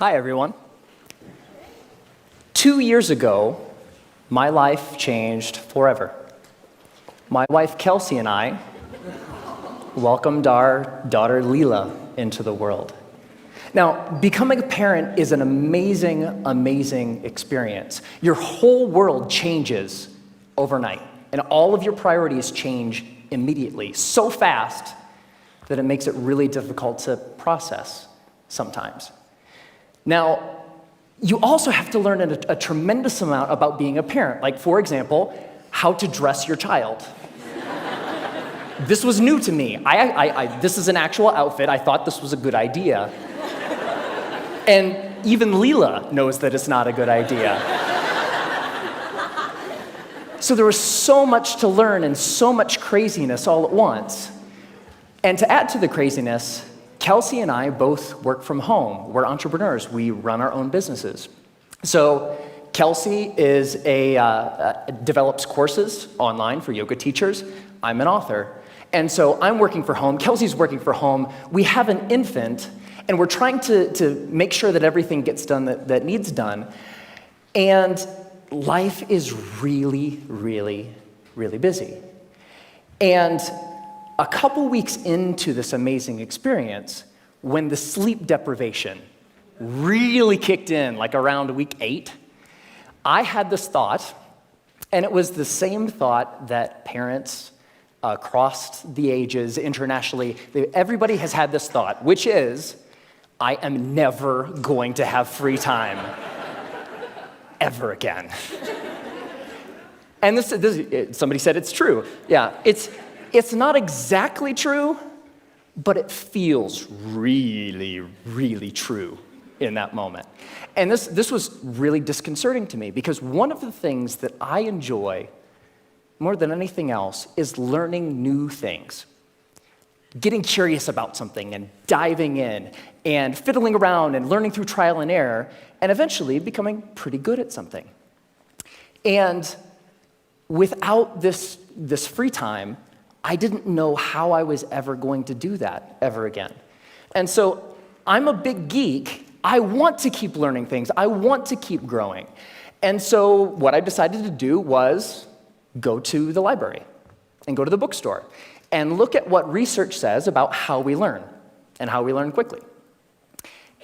Hi, everyone. 2 years ago, my life changed forever. My wife, Kelsey, and I welcomed our daughter, Leela, into the world. Now, becoming a parent is an amazing, amazing experience. Your whole world changes overnight, and all of your priorities change immediately, so fast that it makes it really difficult to process sometimes. Now, you also have to learn a tremendous amount about being a parent, like, for example, how to dress your child. This was new to me. This is an actual outfit. I thought this was a good idea. And even Leela knows that it's not a good idea. So there was so much to learn and so much craziness all at once. And to add to the craziness, Kelsey and I both work from home. We're entrepreneurs. We run our own businesses. So Kelsey develops courses online for yoga teachers. I'm an author. And so I'm working from home. Kelsey's working from home. We have an infant, and we're trying to make sure that everything gets done that needs done. And life is really, really, really busy. And a couple weeks into this amazing experience, when the sleep deprivation really kicked in, like around week 8, I had this thought, and it was the same thought that parents across the ages, internationally, everybody has had this thought, which is, I am never going to have free time ever again. And somebody said it's true. Yeah, it's not exactly true, but it feels really, really true in that moment. And this was really disconcerting to me, because one of the things that I enjoy more than anything else is learning new things. Getting curious about something and diving in and fiddling around and learning through trial and error and eventually becoming pretty good at something. And without this free time, I didn't know how I was ever going to do that ever again. And so I'm a big geek. I want to keep learning things. I want to keep growing. And so what I decided to do was go to the library and go to the bookstore and look at what research says about how we learn and how we learn quickly.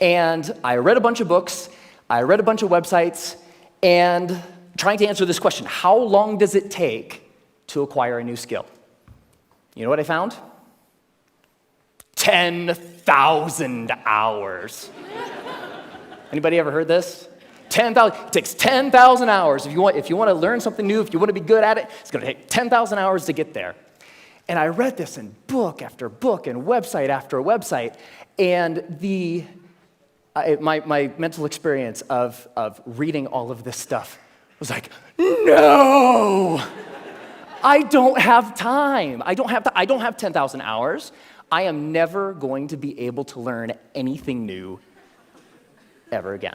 And I read a bunch of books, I read a bunch of websites, and trying to answer this question, how long does it take to acquire a new skill? You know what I found? 10,000 hours. Anybody ever heard this? 10,000. It takes 10,000 hours. If you want to learn something new, if you want to be good at it, it's going to take 10,000 hours to get there. And I read this in book after book and website after website, and my mental experience of reading all of this stuff was like, no! I don't have time. I don't have 10,000 hours. I am never going to be able to learn anything new ever again.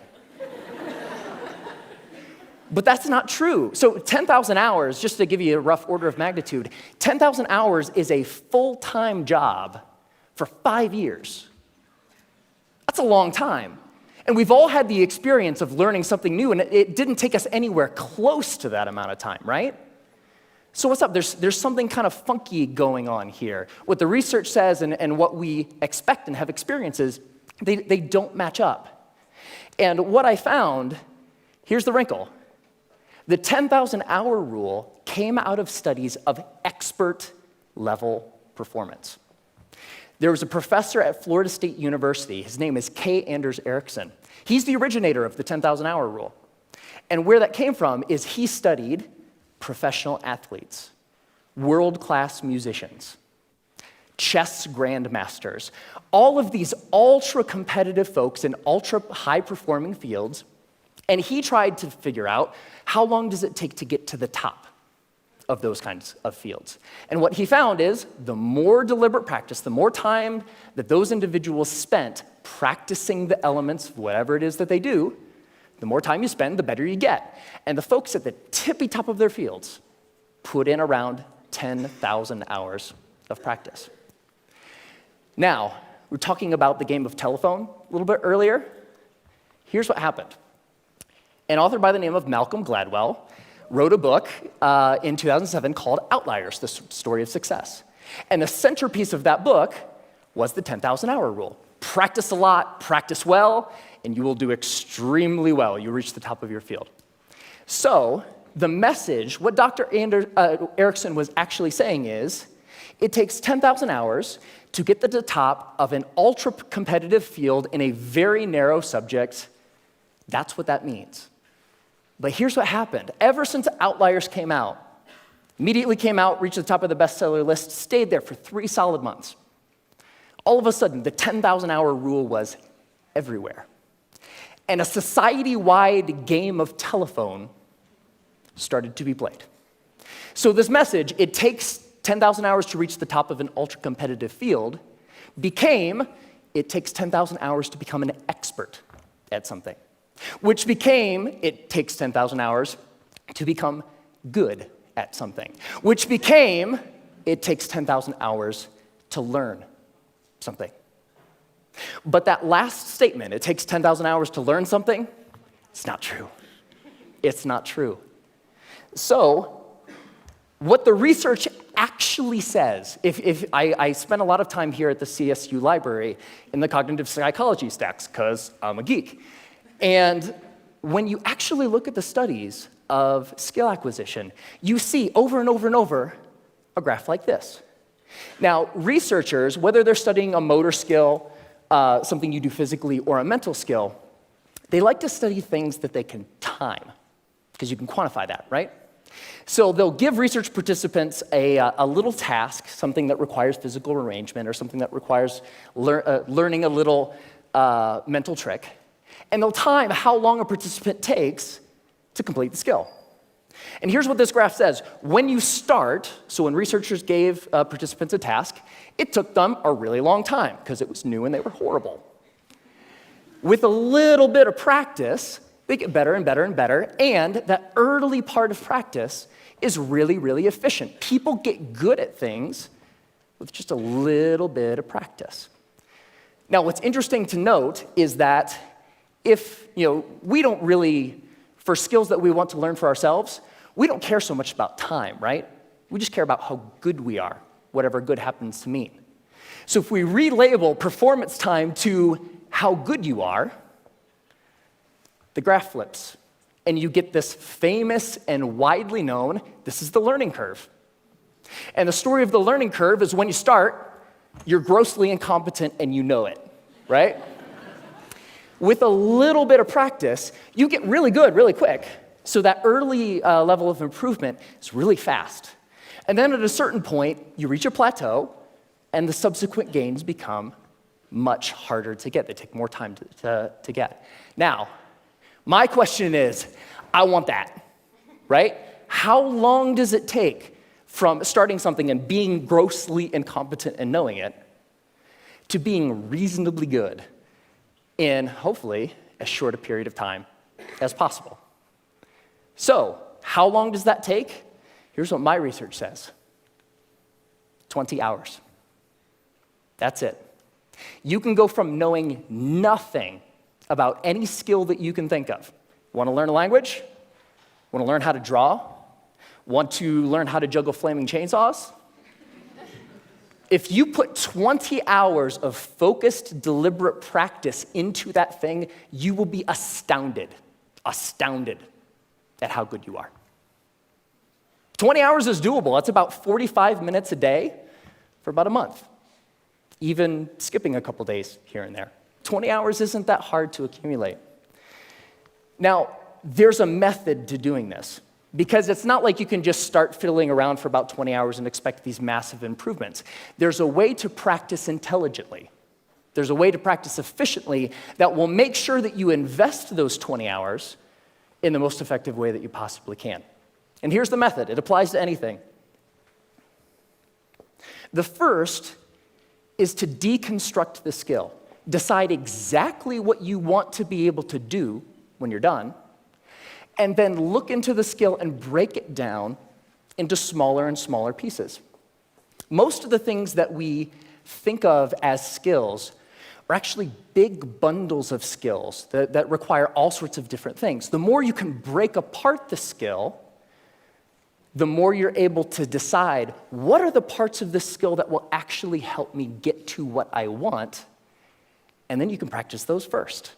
But that's not true. So 10,000 hours, just to give you a rough order of magnitude, 10,000 hours is a full-time job for 5 years. That's a long time. And we've all had the experience of learning something new, and it didn't take us anywhere close to that amount of time, right? So what's up? There's something kind of funky going on here. What the research says and what we expect and have experiences, they don't match up. And what I found, here's the wrinkle. The 10,000-hour rule came out of studies of expert-level performance. There was a professor at Florida State University. His name is K. Anders Ericsson. He's the originator of the 10,000-hour rule. And where that came from is he studied professional athletes, world-class musicians, chess grandmasters, all of these ultra-competitive folks in ultra-high-performing fields, and he tried to figure out how long does it take to get to the top of those kinds of fields. And what he found is the more deliberate practice, the more time that those individuals spent practicing the elements of whatever it is that they do, the more time you spend, the better you get. And the folks at the tippy top of their fields put in around 10,000 hours of practice. Now, we were talking about the game of telephone a little bit earlier. here's what happened. An author by the name of Malcolm Gladwell wrote a book in 2007 called Outliers, the Story of Success. And the centerpiece of that book was the 10,000-hour rule. Practice a lot, practice well, and you will do extremely well. You reach the top of your field. So the message, what Dr. Erickson was actually saying is, it takes 10,000 hours to get to the top of an ultra-competitive field in a very narrow subject. That's what that means. But here's what happened. Ever since Outliers came out, immediately came out, reached the top of the bestseller list, stayed there for 3 solid months. All of a sudden, the 10,000-hour rule was everywhere. And a society-wide game of telephone started to be played. So this message, it takes 10,000 hours to reach the top of an ultra-competitive field, became, it takes 10,000 hours to become an expert at something, which became, it takes 10,000 hours to become good at something, which became, it takes 10,000 hours to learn something. But that last statement, it takes 10,000 hours to learn something, it's not true. It's not true. So, what the research actually says, if I spent a lot of time here at the CSU library in the cognitive psychology stacks, because I'm a geek. And when you actually look at the studies of skill acquisition, you see over and over and over a graph like this. Now, researchers, whether they're studying a motor skill, something you do physically, or a mental skill, they like to study things that they can time, because you can quantify that, right? So they'll give research participants a little task, something that requires physical arrangement or something that requires learning a little mental trick, and they'll time how long a participant takes to complete the skill. And here's what this graph says. When you start, so when researchers gave participants a task, it took them a really long time because it was new and they were horrible. With a little bit of practice, they get better and better and better, and that early part of practice is really, really efficient. People get good at things with just a little bit of practice. Now, what's interesting to note is that if, we don't really, for skills that we want to learn for ourselves, we don't care so much about time, right? We just care about how good we are, whatever good happens to mean. So if we relabel performance time to how good you are, the graph flips, and you get this famous and widely known, this is the learning curve. And the story of the learning curve is when you start, you're grossly incompetent and you know it, right? With a little bit of practice, you get really good really quick. So that early level of improvement is really fast. And then at a certain point, you reach a plateau, and the subsequent gains become much harder to get. They take more time to get. Now, my question is, I want that, right? How long does it take from starting something and being grossly incompetent and knowing it to being reasonably good in, hopefully, as short a period of time as possible? So, how long does that take? Here's what my research says. 20 hours. That's it. You can go from knowing nothing about any skill that you can think of. Want to learn a language? Want to learn how to draw? Want to learn how to juggle flaming chainsaws? If you put 20 hours of focused, deliberate practice into that thing, you will be astounded at how good you are. 20 hours is doable. That's about 45 minutes a day for about a month, even skipping a couple days here and there. 20 hours isn't that hard to accumulate. Now, there's a method to doing this, because it's not like you can just start fiddling around for about 20 hours and expect these massive improvements. There's a way to practice intelligently. There's a way to practice efficiently that will make sure that you invest those 20 hours in the most effective way that you possibly can. And here's the method. It applies to anything. The first is to deconstruct the skill. Decide exactly what you want to be able to do when you're done, and then look into the skill and break it down into smaller and smaller pieces. Most of the things that we think of as skills are actually big bundles of skills that require all sorts of different things. The more you can break apart the skill, the more you're able to decide what are the parts of this skill that will actually help me get to what I want, and then you can practice those first.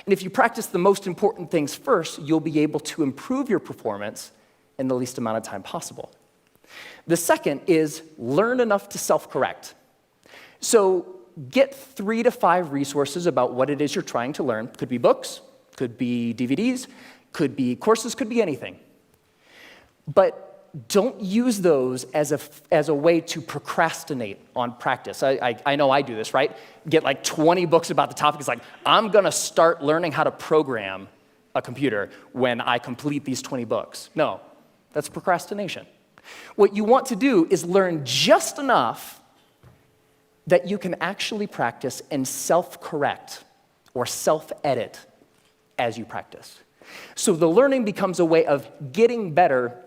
And if you practice the most important things first, you'll be able to improve your performance in the least amount of time possible. The second is learn enough to self-correct. So get 3 to 5 resources about what it is you're trying to learn. Could be books, could be DVDs, could be courses, could be anything. But don't use those as a way to procrastinate on practice. I know I do this, right? Get like 20 books about the topic. It's like, I'm gonna start learning how to program a computer when I complete these 20 books. No, that's procrastination. What you want to do is learn just enough that you can actually practice and self-correct or self-edit as you practice. So the learning becomes a way of getting better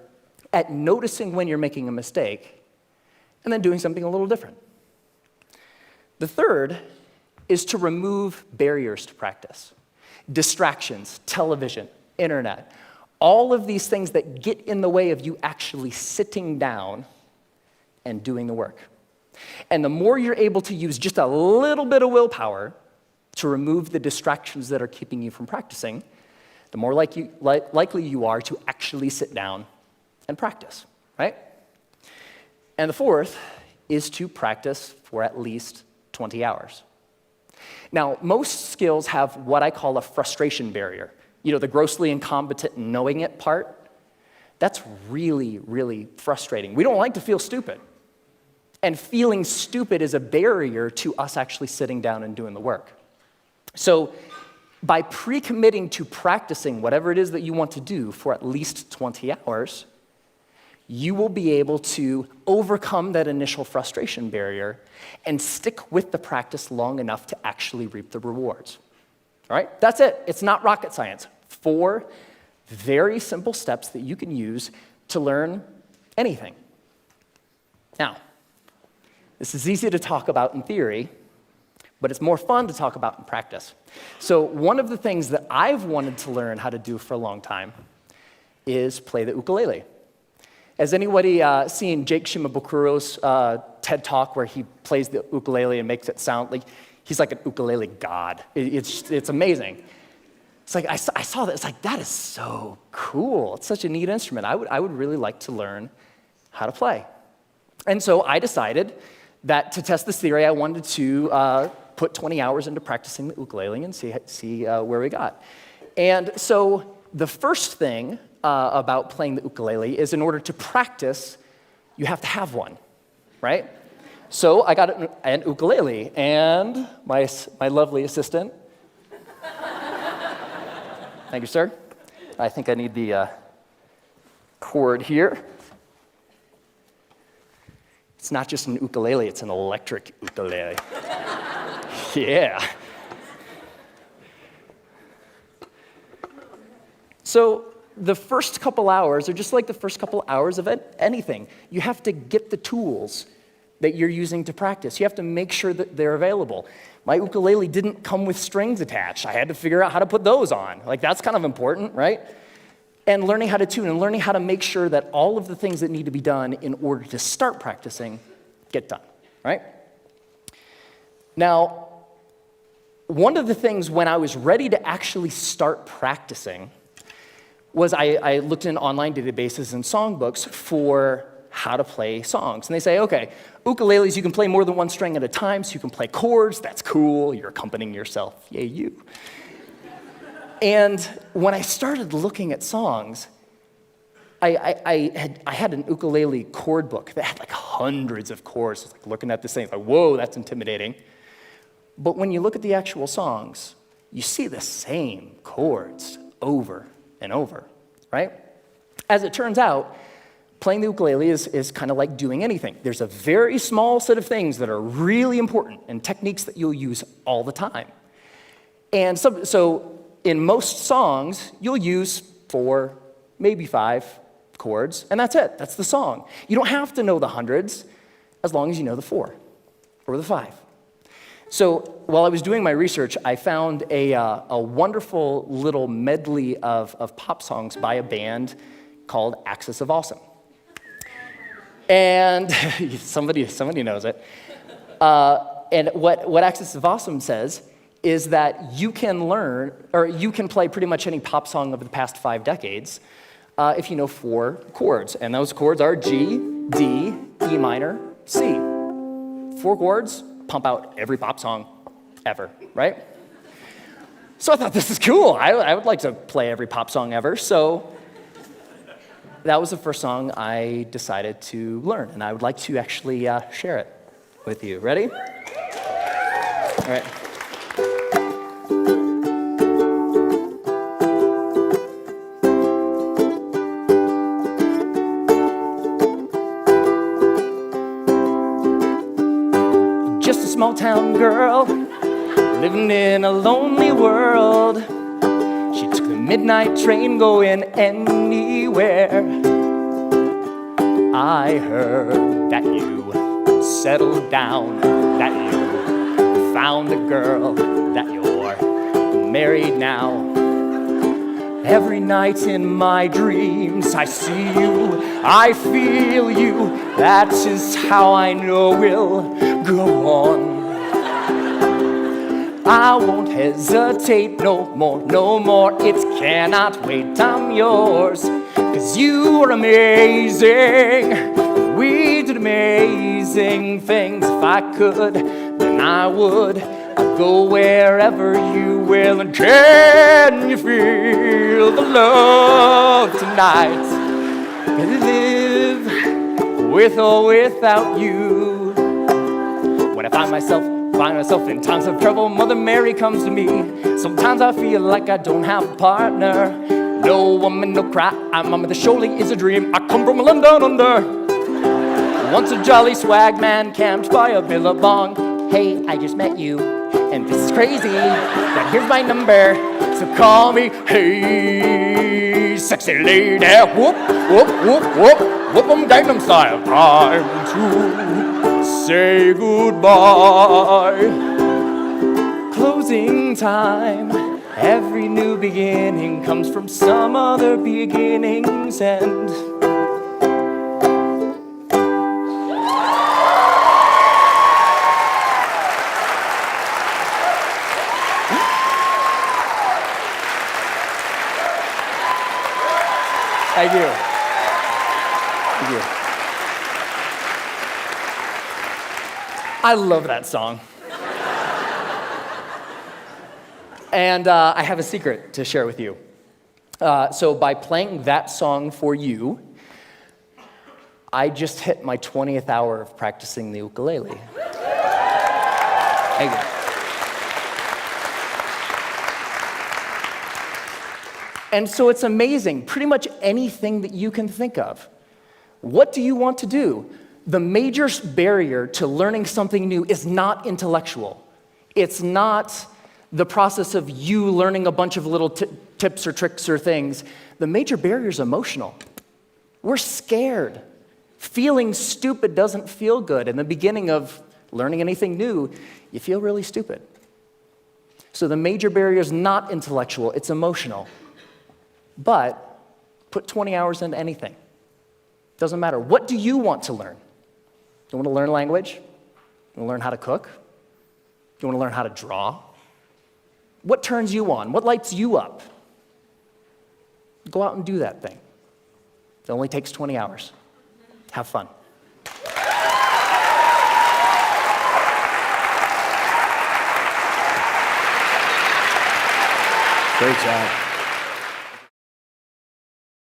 at noticing when you're making a mistake and then doing something a little different. The third is to remove barriers to practice. Distractions, television, internet, all of these things that get in the way of you actually sitting down and doing the work. And the more you're able to use just a little bit of willpower to remove the distractions that are keeping you from practicing, the more likely you are to actually sit down and practice, right? And the fourth is to practice for at least 20 hours. Now, most skills have what I call a frustration barrier. You know, the grossly incompetent knowing it part. That's really, really frustrating. We don't like to feel stupid. And feeling stupid is a barrier to us actually sitting down and doing the work. So by pre-committing to practicing whatever it is that you want to do for at least 20 hours, you will be able to overcome that initial frustration barrier and stick with the practice long enough to actually reap the rewards. All right? That's it. It's not rocket science. 4 very simple steps that you can use to learn anything. Now, this is easy to talk about in theory, but it's more fun to talk about in practice. So one of the things that I've wanted to learn how to do for a long time is play the ukulele. Has anybody seen Jake Shimabukuro's TED Talk where he plays the ukulele and makes it sound like he's like an ukulele god? It's amazing. It's like I saw that. It's like, that is so cool. It's such a neat instrument. I would really like to learn how to play. And so I decided that to test this theory, I wanted to put 20 hours into practicing the ukulele and see where we got. And so the first thing about playing the ukulele is in order to practice, you have to have one, right? So I got an ukulele, and my lovely assistant, thank you, sir. I think I need the cord here. It's not just an ukulele, it's an electric ukulele. Yeah. So the first couple hours are just like the first couple hours of anything. You have to get the tools that you're using to practice. You have to make sure that they're available. My ukulele didn't come with strings attached. I had to figure out how to put those on. Like, that's kind of important, right? And learning how to tune and learning how to make sure that all of the things that need to be done in order to start practicing get done, right? Now, one of the things when I was ready to actually start practicing was I looked in online databases and songbooks for how to play songs. And they say, okay, ukuleles, you can play more than one string at a time, so you can play chords. That's cool. You're accompanying yourself. Yay, you. And when I started looking at songs, I had an ukulele chord book that had like hundreds of chords. I was like looking at this thing, like, whoa, that's intimidating. But when you look at the actual songs, you see the same chords over and over, right? As it turns out, playing the ukulele is kind of like doing anything. There's a very small set of things that are really important and techniques that you'll use all the time. And so in most songs, you'll use 4, maybe 5 chords, and that's it. That's the song. You don't have to know the hundreds as long as you know the 4 or the 5. So while I was doing my research, I found a wonderful little medley of pop songs by a band called Axis of Awesome. And somebody knows it. And what Axis of Awesome says is that you can learn, or you can play pretty much any pop song of the past 5 decades if you know 4 chords. And those chords are G, D, E minor, C. 4 chords, pump out every pop song ever, right? So I thought, this is cool. I would like to play every pop song ever. So that was the first song I decided to learn, and I would like to actually share it with you. Ready? All right. Just a small town girl living in a lonely world. She took the midnight train going anywhere. I heard that you settled down, that you found a girl, that you're married now. Every night in my dreams I see you, I feel you. That is how I know we'll go on. I won't hesitate no more, no more. It cannot wait, I'm yours. 'Cause you are amazing. We did amazing things. If I could, then I would. I'd go wherever you will. And can you feel the love tonight? Live with or without you. When I find myself in times of trouble, Mother Mary comes to me. Sometimes I feel like I don't have a partner. No woman, no cry, I'm on, but surely is a dream. I come from London under. Once a jolly swag man camped by a billabong. Hey, I just met you, and this is crazy, but here's my number, so call me. Hey, sexy lady, whoop, whoop, whoop, whoop, whoop 'em Gangnam Style. Time to say goodbye. Closing time. Every new beginning comes from some other beginning's end. Thank you. Thank you. I love that song. And I have a secret to share with you. So by playing that song for you, I just hit my 20th hour of practicing the ukulele. Thank you. And so it's amazing, pretty much anything that you can think of. What do you want to do? The major barrier to learning something new is not intellectual. It's not the process of you learning a bunch of little tips or tricks or things. The major barrier is emotional. We're scared. Feeling stupid doesn't feel good. In the beginning of learning anything new, you feel really stupid. So the major barrier is not intellectual, it's emotional. But put 20 hours into anything. Doesn't matter. What do you want to learn? You want to learn language? You want to learn how to cook? You want to learn how to draw? What turns you on? What lights you up? Go out and do that thing. It only takes 20 hours. Have fun. Great job.